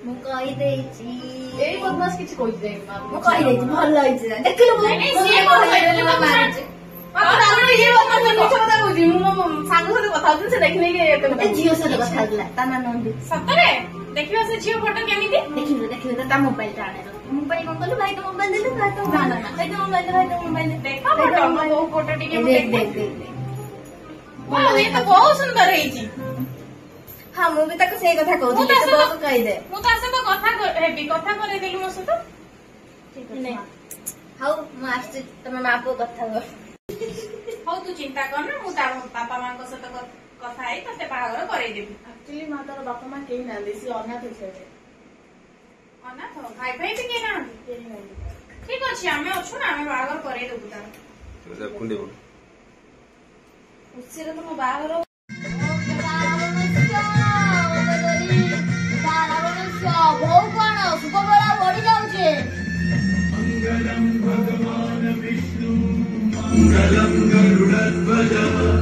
ମୁଁ କହିଦେଇଛି ଏଇ ବଦମାସ କିଛି କହିଦେ ମୁଁ କହିଦେଇଛି ଭଲ ହେଇଛି ଦେଖିଲୁ ସିଏ କଣ କହିଦେଲି ମାରୁଛି ଇଏ ବଦମାସ ମିଛ କଥା କହୁଛି ମୁଁ ମୋ ସାଙ୍ଗ ସହିତ କଥା ହଉଥିଲି ସେ ଦେଖି ନେଇକି ଝିଅ ସହିତ କଥା ହଉଥିଲା ତା ନା ନନ୍ଦୀ ସତରେ ଦେଖିବା ସେ ଝିଅ ଫଟୋ କେମିତି ଦେଖିଲୁ ତା ମୋବାଇଲ ଟା ଆଣେ ମୋବାଇଲ କଣ କଲୁ ଭାଇ ତ ମୋବାଇଲ ଦେଲୁ ଭାଇ ତ ମୋବାଇଲ ଦେଖ ଫଟୋ ମୋ ବୋଉ ଫଟୋ ଟିକେ ବହୁତ ସୁନ୍ଦର ହେଇଛି ହଁ ମୁଁ ବି ତାକୁ ସେଇ କଥା କହୁଥିଲି କହିଦେ ମୁଁ ତା ସହିତ କଥା ହେବି କଥା କରେଇଦେଲୁ ମୋ ସହିତ ହଉ ମୁଁ ଆସୁଛି ତମେ ମା ପୁଅ କଥା ହୁଅ ହଉ ତୁ ଚିନ୍ତା କରନା ମୁଁ ତା ବାପା ମାଙ୍କ ସହିତ କଥା ହେଇ ତତେ ବାହାଘର କରେଇଦେବି ଆକ୍ଚୁଆଲି ମା ତାର ବାପା ମା କେହି ନାହାନ୍ତି ସେ ଅନାଥ ଝିଅଟେ ଅନାଥ ଭାଇ ଭାଇ ବି କେହି ନାହାନ୍ତି ଠିକ ଅଛି ଆମେ ଅଛୁ ନା ଆମେ ବାହାଘର କରେଇଦେବୁ ତାର ଖୁସିରେ ତ ମୋ ବାହାଘର ବୋଉ କଣ ସୁଖବରା ବଢି ଯାଉଛି मंगलम भगवान विष्णु मंगलम गरुड़ध्वज